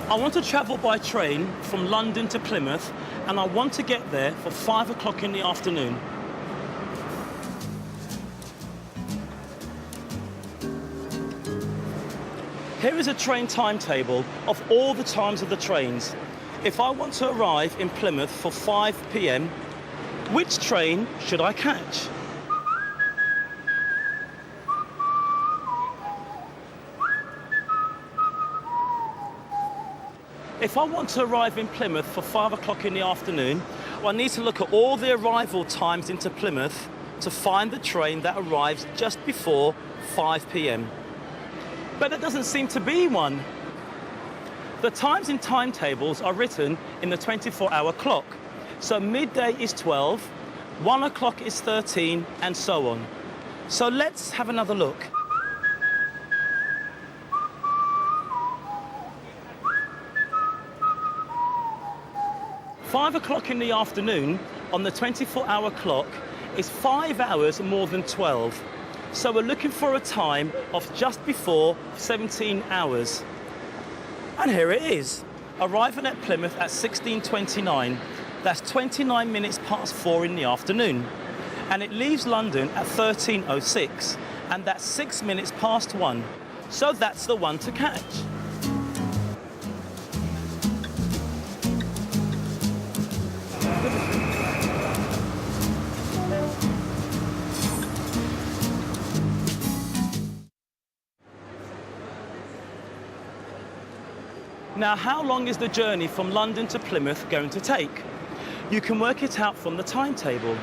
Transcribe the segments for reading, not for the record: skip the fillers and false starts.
I want to travel by train from London to Plymouth, and I want to get there for 5 o'clock in the afternoon. Here is a train timetable of all the times of the trains. If I want to arrive in Plymouth for 5 p.m, which train should I catch? If I want to arrive in Plymouth for 5 o'clock in the afternoon, I need to look at all the arrival times into Plymouth to find the train that arrives just before 5 p.m. But there doesn't seem to be one. The times in timetables are written in the 24-hour clock. So midday is 12, 1 o'clock is 13, and so on. So let's have another look. Five o'clock in the afternoon on the 24-hour clock is 5 hours more than 12. So we're looking for a time of just before 17 hours. And here it is, arriving at Plymouth at 16:29. That's 29 minutes past 4 in the afternoon. And it leaves London at 13:06, and that's 6 minutes past 1. So that's the one to catch. Now, how long is the journey from London to Plymouth going to take? You can work it out from the timetable.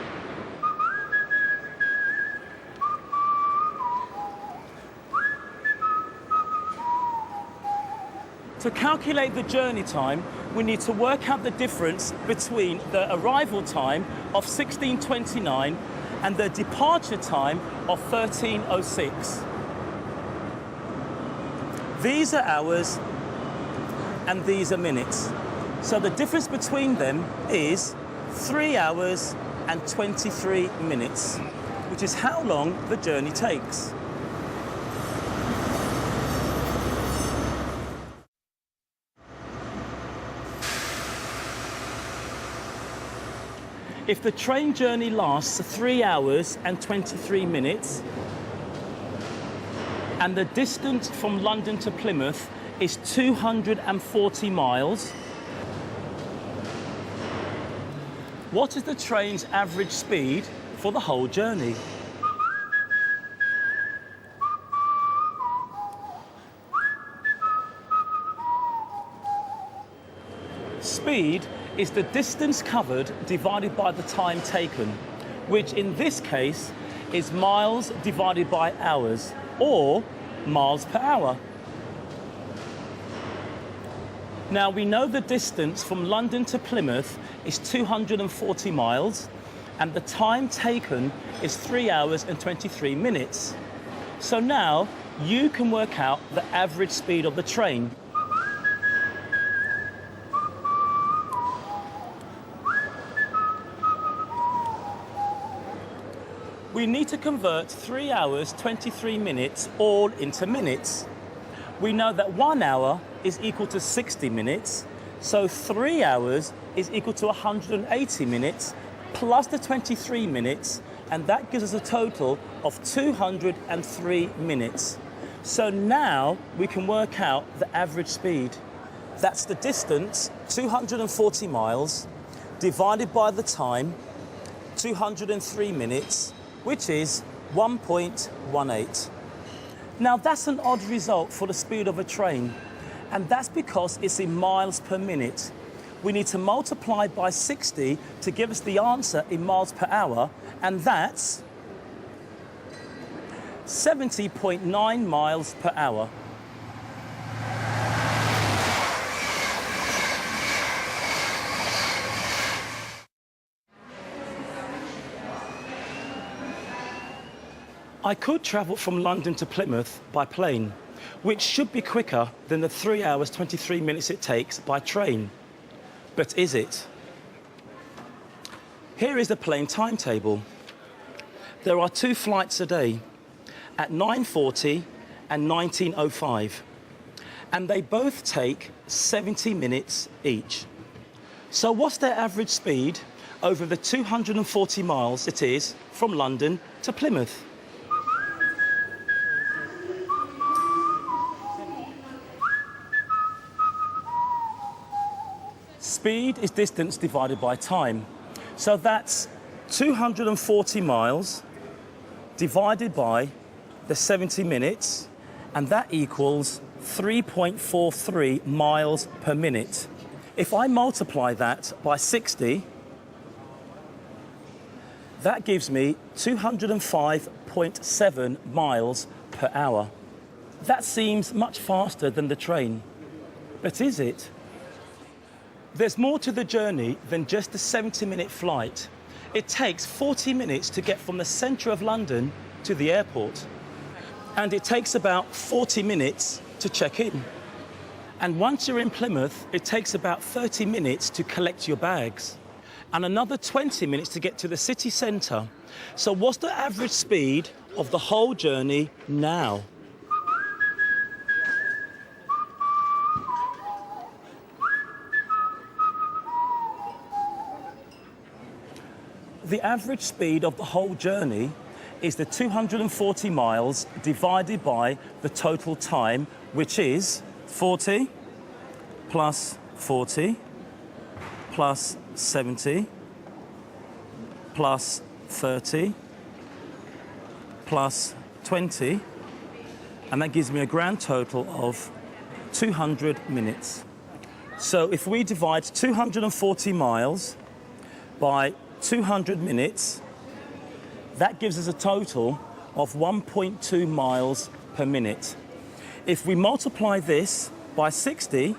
To calculate the journey time, we need to work out the difference between the arrival time of 16:29 and the departure time of 13:06. These are hours and these are minutes. So the difference between them is 3 hours and 23 minutes, which is how long the journey takes. If the train journey lasts 3 hours and 23 minutes, and the distance from London to Plymouth is 240 miles, what is the train's average speed for the whole journey? Speed is the distance covered divided by the time taken, which in this case is miles divided by hours, or miles per hour. Now, we know the distance from London to Plymouth is 240 miles, and the time taken is 3 hours and 23 minutes. So now you can work out the average speed of the train. We need to convert 3 hours, 23 minutes all into minutes. We know that 1 hour is equal to 60 minutes, so 3 hours is equal to 180 minutes plus the 23 minutes, and that gives us a total of 203 minutes. So now we can work out the average speed. That's the distance, 240 miles, divided by the time, 203 minutes, which is 1.18. Now, that's an odd result for the speed of a train, and that's because it's in miles per minute. We need to multiply by 60 to give us the answer in miles per hour, and that's 70.9 miles per hour. I could travel from London to Plymouth by plane, which should be quicker than the 3 hours, 23 minutes it takes by train. But is it? Here is the plane timetable. There are 2 flights a day, at 9:40 and 19:05. and they both take 70 minutes each. So what's their average speed over the 240 miles it is from London to Plymouth? Speed is distance divided by time. So that's 240 miles divided by the 70 minutes, and that equals 3.43 miles per minute. If I multiply that by 60, that gives me 205.7 miles per hour. That seems much faster than the train, but is it? There's more to the journey than just a 70-minute flight. It takes 40 minutes to get from the centre of London to the airport. And it takes about 40 minutes to check in. And once you're in Plymouth, it takes about 30 minutes to collect your bags. And another 20 minutes to get to the city centre. So what's the average speed of the whole journey now? The average speed of the whole journey is the 240 miles divided by the total time, which is 40 plus 40 plus 70 plus 30 plus 20, and that gives me a grand total of 200 minutes. So if we divide 240 miles by 200 minutes, that gives us a total of 1.2 miles per minute. If we multiply this by 60,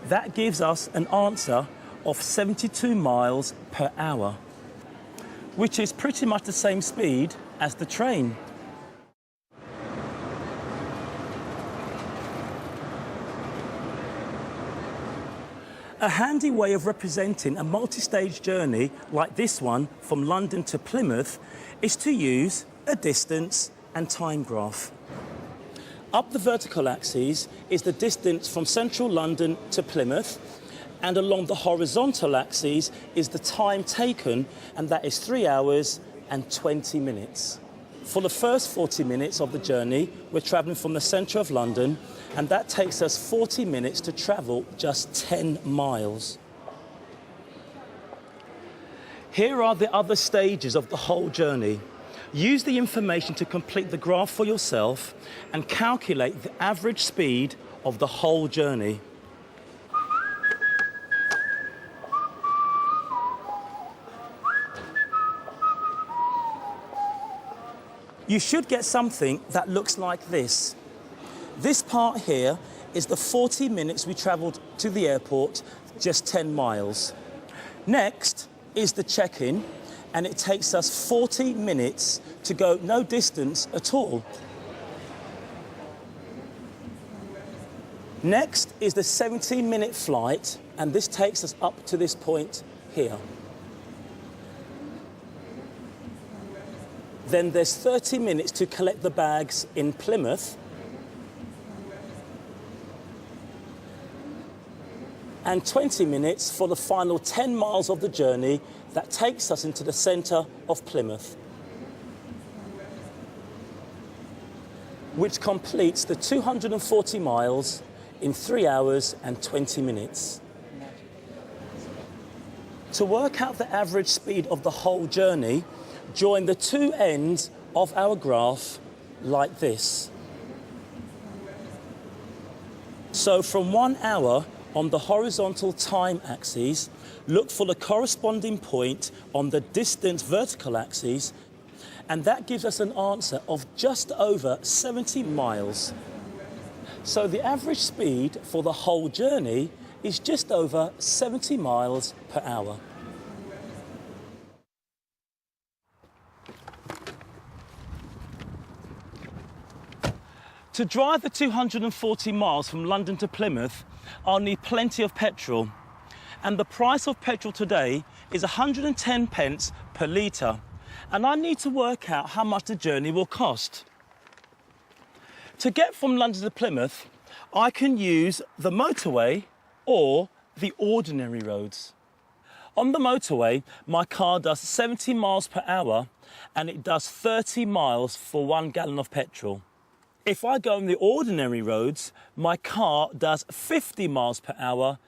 that gives us an answer of 72 miles per hour, which is pretty much the same speed as the train. A handy way of representing a multi-stage journey like this one from London to Plymouth is to use a distance and time graph. Up the vertical axis is the distance from central London to Plymouth, and along the horizontal axis is the time taken, and that is 3 hours and 20 minutes. For the first 40 minutes of the journey, we're travelling from the centre of London, and that takes us 40 minutes to travel just 10 miles. Here are the other stages of the whole journey. Use the information to complete the graph for yourself and calculate the average speed of the whole journey. You should get something that looks like this. This part here is the 40 minutes we travelled to the airport, just 10 miles. Next is the check-in, and it takes us 40 minutes to go no distance at all. Next is the 17-minute flight, and this takes us up to this point here. Then there's 30 minutes to collect the bags in Plymouth. And 20 minutes for the final 10 miles of the journey that takes us into the centre of Plymouth, which completes the 240 miles in 3 hours and 20 minutes. To work out the average speed of the whole journey, join the two ends of our graph like this. So from 1 hour on the horizontal time axis, look for the corresponding point on the distance vertical axis, and that gives us an answer of just over 70 miles. So the average speed for the whole journey is just over 70 miles per hour. To drive the 240 miles from London to Plymouth, I'll need plenty of petrol. And the price of petrol today is 110 pence per litre. And I need to work out how much the journey will cost. To get from London to Plymouth, I can use the motorway or the ordinary roads. On the motorway, my car does 70 miles per hour and it does 30 miles for 1 gallon of petrol. If I go on the ordinary roads, my car does 50 miles per hour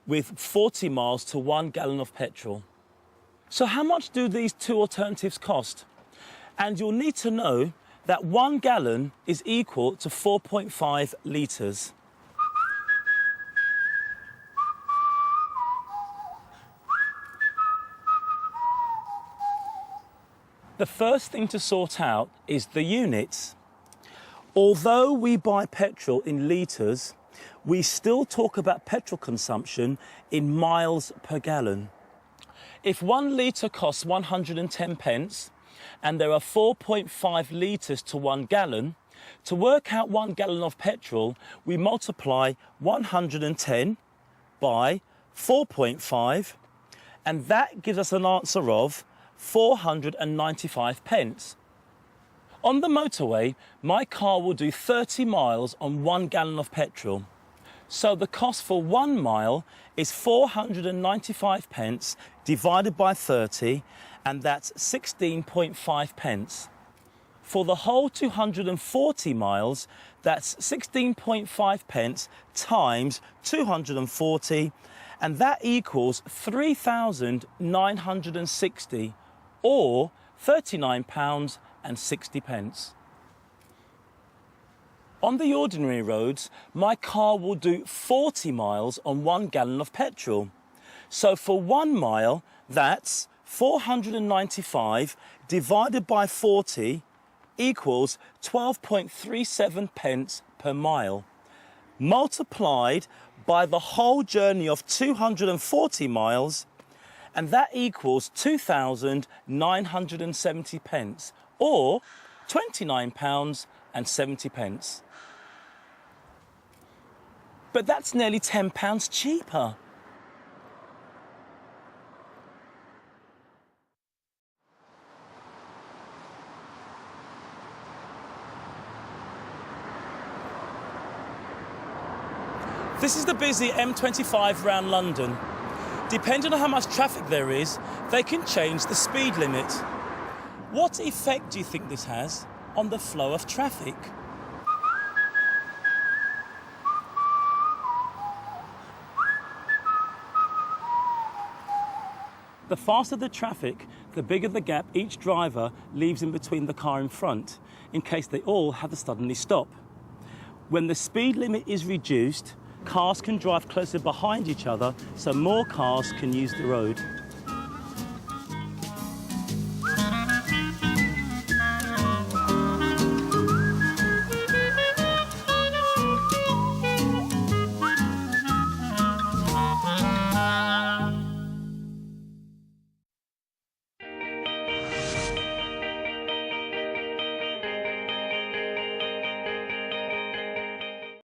with 40 miles to 1 gallon of petrol. So how much do these two alternatives cost? And you'll need to know that 1 gallon is equal to 4.5 litres. The first thing to sort out is the units. Although we buy petrol in litres, we still talk about petrol consumption in miles per gallon. If 1 litre costs 110 pence and there are 4.5 litres to 1 gallon, to work out 1 gallon of petrol, we multiply 110 by 4.5 and that gives us an answer of 495 pence. On the motorway, my car will do 30 miles on 1 gallon of petrol. So the cost for 1 mile is 495 pence divided by 30, and that's 16.5 pence. For the whole 240 miles, that's 16.5 pence times 240, and that equals 3,960, or £39.60. On the ordinary roads, my car will do 40 miles on 1 gallon of petrol. So for 1 mile, that's 495 divided by 40 equals 12.37 pence per mile, multiplied by the whole journey of 240 miles, and that equals 2,970 pence, or £29.70. But that's nearly £10 cheaper. This is the busy M25 round London. Depending on how much traffic there is, they can change the speed limit. What effect do you think this has on the flow of traffic? The faster the traffic, the bigger the gap each driver leaves in between the car in front, in case they all have to suddenly stop. When the speed limit is reduced, cars can drive closer behind each other so more cars can use the road.